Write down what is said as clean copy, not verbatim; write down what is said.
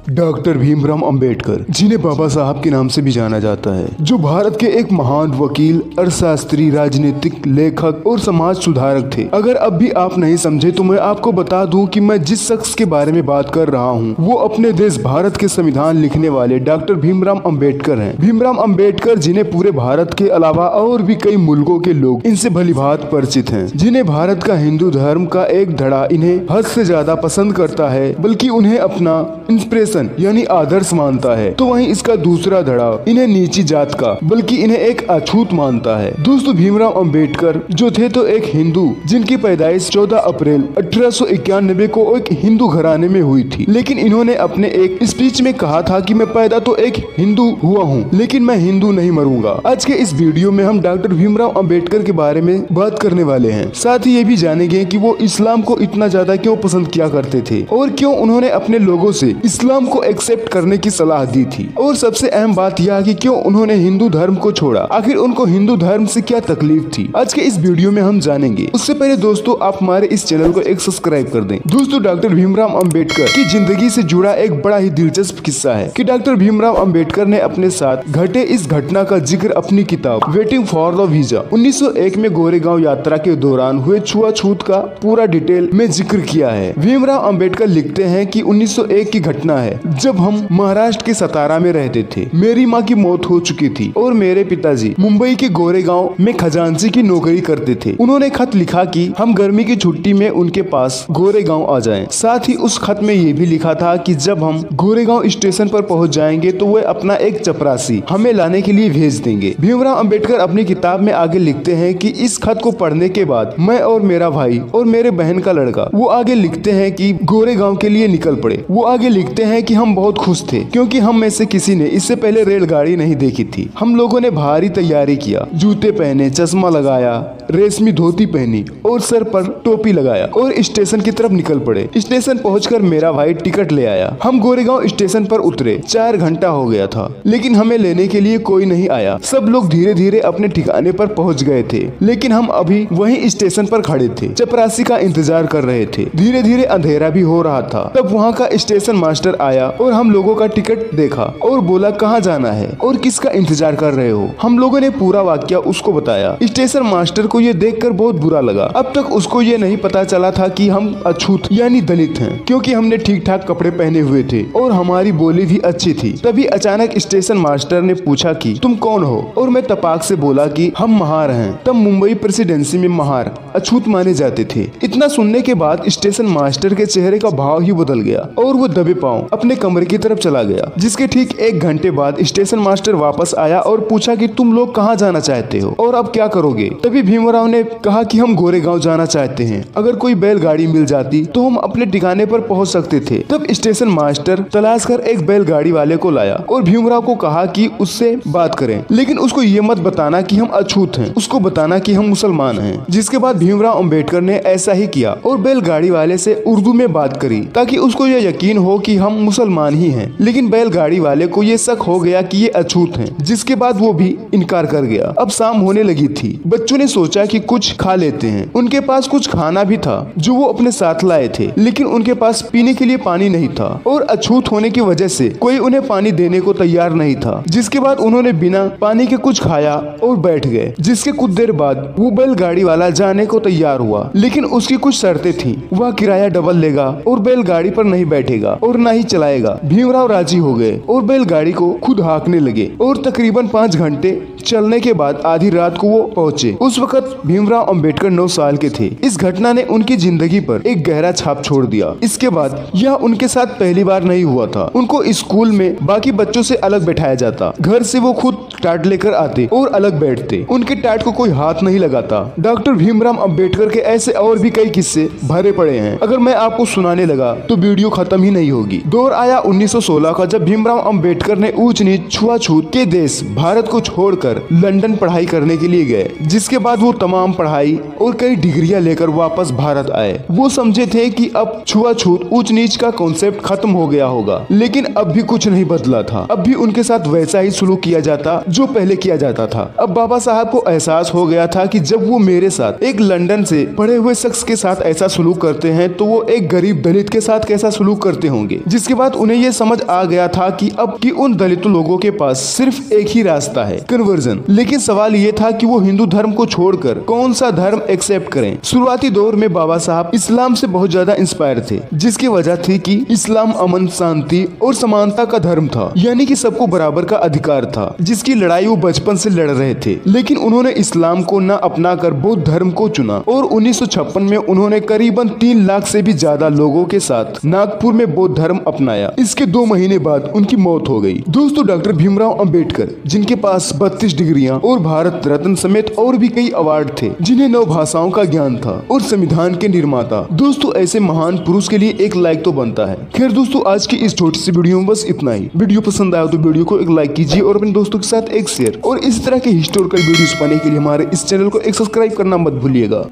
Doctor Bhimrao Ambedkar, जिन्हें बाबा साहब के नाम से भी जाना जाता है, जो भारत के एक महान वकील, अर्थशास्त्री, राजनीतिक, लेखक और समाज सुधारक थे। अगर अब भी आप नहीं समझे तो मैं आपको बता दूं कि मैं जिस शख्स के बारे में बात कर रहा हूं, वो अपने देश भारत के संविधान लिखने वाले डॉक्टर भीमराव अंबेडकर हैं। भीमराव अंबेडकर, जिन्हें पूरे भारत के अलावा और भी कई मुल्कों के लोग इनसे भलीभांति परिचित हैं, जिन्हें भारत का हिंदू धर्म का एक धड़ा इन्हें हद से ज्यादा पसंद करता है, बल्कि उन्हें अपना इंस्पिरेशन यानी आदर्श मानता है, तो वहीं इसका दूसरा धड़ा इन्हें नीची जात का बल्कि इन्हें एक अछूत मानता है। दोस्तों, भीमराव अंबेडकर जो थे तो एक हिंदू, जिनकी पैदाइश 14 अप्रैल 1891 को एक हिंदू घराने में हुई थी। लेकिन इन्होंने अपने एक स्पीच में कहा था कि मैं पैदा तो एक हिंदू हुआ हूँ, लेकिन मैं हिंदू नहीं मरूंगा। आज के इस वीडियो में हम डॉक्टर भीमराव अंबेडकर के बारे में बात करने वाले हैं। साथ ही ये भी जानेंगे कि वो इस्लाम को इतना ज्यादा क्यों पसंद किया करते थे और क्यों उन्होंने अपने लोगों से इस्लाम को एक्सेप्ट करने की सलाह दी थी। और सबसे अहम बात यह कि क्यों उन्होंने हिंदू धर्म को छोड़ा, आखिर उनको हिंदू धर्म से क्या तकलीफ थी, आज के इस वीडियो में हम जानेंगे। उससे पहले दोस्तों, आप हमारे इस चैनल को एक सब्सक्राइब कर दें। दोस्तों, डॉक्टर भीमराव अंबेडकर की जिंदगी से जुड़ा एक बड़ा ही दिलचस्प किस्सा है कि डॉक्टर भीमराव अंबेडकर ने अपने साथ घटे इस घटना का जिक्र अपनी किताब वेटिंग फॉर द वीजा 1901 में गोरेगांव यात्रा के दौरान हुए छुआछूत का पूरा डिटेल में जिक्र किया है। भीमराव अंबेडकर लिखते हैं कि 1901 की घटना है जब हम महाराष्ट्र के सतारा में रहते थे। मेरी माँ की मौत हो चुकी थी और मेरे पिताजी मुंबई के गोरेगांव में खजांची की नौकरी करते थे। उन्होंने खत लिखा कि हम गर्मी की छुट्टी में उनके पास गोरेगांव आ जाएं। साथ ही उस खत में ये भी लिखा था कि जब हम गोरेगांव स्टेशन पर पहुंच जाएंगे तो वे अपना एक चपरासी हमें लाने के लिए भेज देंगे। भीमराव अंबेडकर अपनी किताब में आगे लिखते हैं कि इस खत को पढ़ने के बाद मैं और मेरा भाई और मेरे बहन का लड़का, वो आगे लिखते हैं कि गोरेगांव के लिए निकल पड़े। वो आगे लिखते हैं कि हम बहुत खुश थे क्योंकि हम में से किसी ने इससे पहले रेलगाड़ी नहीं देखी थी। हम लोगों ने भारी तैयारी किया, जूते पहने, चश्मा लगाया, रेशमी धोती पहनी और सर पर टोपी लगाया और स्टेशन की तरफ निकल पड़े। स्टेशन पहुंचकर मेरा भाई टिकट ले आया। हम गोरेगांव स्टेशन पर उतरे। 4 घंटा हो गया था, लेकिन हमें लेने के लिए कोई नहीं आया। सब लोग धीरे धीरे अपने ठिकाने पर पहुंच गए थे, लेकिन हम अभी वहीं स्टेशन पर खड़े थे, चपरासी का इंतजार कर रहे थे। धीरे धीरे अंधेरा भी हो रहा था। तब वहाँ का स्टेशन मास्टर आया और हम लोगों का टिकट देखा और बोला कहाँ जाना है और किसका इंतजार कर रहे हो। हम लोगों ने पूरा वाक्या उसको बताया। स्टेशन मास्टर को ये देखकर बहुत बुरा लगा। अब तक उसको ये नहीं पता चला था कि हम अछूत यानी दलित हैं, क्योंकि हमने ठीक ठाक कपड़े पहने हुए थे और हमारी बोली भी अच्छी थी। तभी अचानक स्टेशन मास्टर ने पूछा कि तुम कौन हो, और मैं तपाक से बोला कि हम महार हैं। तब मुंबई प्रेसिडेंसी में महार अछूत माने जाते थे। इतना सुनने के बाद स्टेशन मास्टर के चेहरे का भाव ही बदल गया और वो दबे पांव अपने कमरे की तरफ चला गया। जिसके ठीक 1 घंटे बाद स्टेशन मास्टर वापस आया और पूछा कि तुम लोग कहाँ जाना चाहते हो और अब क्या करोगे। तभी भीमराव ने कहा कि हम गोरेगांव जाना चाहते हैं। अगर कोई बैलगाड़ी मिल जाती तो हम अपने ठिकाने पर पहुंच सकते थे। तब स्टेशन मास्टर तलाश कर एक बैलगाड़ी वाले को लाया और भीमराव को कहा कि उससे बात करें, लेकिन उसको ये मत बताना कि हम अछूत हैं, उसको बताना कि हम मुसलमान हैं। जिसके बाद भीमराव अंबेडकर ने ऐसा ही किया और बैलगाड़ी वाले से उर्दू में बात करी ताकि उसको यह यकीन हो कि हम मुसलमान ही हैं। लेकिन बैलगाड़ी वाले को ये शक हो गया कि ये अछूत हैं, जिसके बाद वो भी इनकार कर गया। अब शाम होने लगी थी। बच्चों ने सोचा कि कुछ खा लेते हैं। उनके पास कुछ खाना भी था जो वो अपने साथ लाए थे, लेकिन उनके पास पीने के लिए पानी नहीं था और अछूत होने की वजह से कोई उन्हें पानी देने को तैयार नहीं था। जिसके बाद उन्होंने बिना पानी के कुछ खाया और बैठ गए। जिसके कुछ देर बाद वो बैलगाड़ी वाला जाने को तैयार हुआ, लेकिन उसकी कुछ शर्तें थी। वह किराया डबल लेगा और बैलगाड़ी पर नहीं बैठेगा और न ही चलाएगा। भीमराव राजी हो गए और बैलगाड़ी को खुद हाँकने लगे और तकरीबन 5 घंटे चलने के बाद आधी रात को वो पहुंचे। उस वक्त भीमराव अंबेडकर 9 साल के थे। इस घटना ने उनकी जिंदगी पर एक गहरा छाप छोड़ दिया। इसके बाद यह उनके साथ पहली बार नहीं हुआ था। उनको स्कूल में बाकी बच्चों से अलग बैठाया जाता। घर से वो खुद टाट लेकर आते और अलग बैठते। उनके टाट को कोई हाथ नहीं लगाता। डॉक्टर भीमराव अंबेडकर के ऐसे और भी कई किस्से भरे पड़े हैं। अगर मैं आपको सुनाने लगा तो वीडियो खत्म ही नहीं होगी। दौर आया 1916 का, जब भीमराव अंबेडकर ने ऊंच नीच छुआछूत के देश भारत को छोड़कर लंदन पढ़ाई करने के लिए गए। जिसके बाद वो तमाम पढ़ाई और कई डिग्रियां लेकर वापस भारत आए। वो समझे थे कि अब छुआछूत ऊंच नीच का कॉन्सेप्ट खत्म हो गया होगा, लेकिन अब भी कुछ नहीं बदला था। अब भी उनके साथ वैसा ही सलूक किया जाता जो पहले किया जाता था। अब बाबा साहब को एहसास हो गया था कि जब वो मेरे साथ एक लंदन से पढ़े हुए शख्स के साथ ऐसा सलूक करते हैं तो वो एक गरीब दलित के साथ कैसा सलूक करते होंगे। जिसके बाद उन्हें ये समझ आ गया था कि अब की उन दलित लोगों के पास सिर्फ एक ही रास्ता है, कन्वर्जन। लेकिन सवाल ये था कि वो हिंदू धर्म को छोड़कर कौन सा धर्म एक्सेप्ट करें। शुरुआती दौर में बाबा साहब इस्लाम से बहुत ज्यादा इंस्पायर थे, जिसकी वजह थी कि इस्लाम अमन, शांति और समानता का धर्म था, यानी कि सबको बराबर का अधिकार था, जिसकी लड़ाई वो बचपन से लड़ रहे थे। लेकिन उन्होंने इस्लाम को न अपनाकर बौद्ध धर्म को चुना और 1956 में उन्होंने करीबन 3 लाख से भी ज्यादा लोगों के साथ नागपुर में बौद्ध धर्म अपनाया। इसके 2 महीने बाद उनकी मौत हो गई। दोस्तों, डॉक्टर भीमराव अंबेडकर, जिनके पास 32 डिग्रियां और भारत रत्न समेत और भी कई अवार्ड थे, जिन्हें 9 भाषाओं का ज्ञान था और संविधान के निर्माता। दोस्तों, ऐसे महान पुरुष के लिए एक लाइक तो बनता है। खैर दोस्तों, आज की इस छोटी सी वीडियो में बस इतना ही। वीडियो पसंद आया तो वीडियो को एक लाइक कीजिए और अपने दोस्तों के साथ एक शेयर, और इस तरह के हिस्टोरिकल वीडियोस पाने के लिए हमारे इस चैनल को एक सब्सक्राइब करना मत भूलिएगा।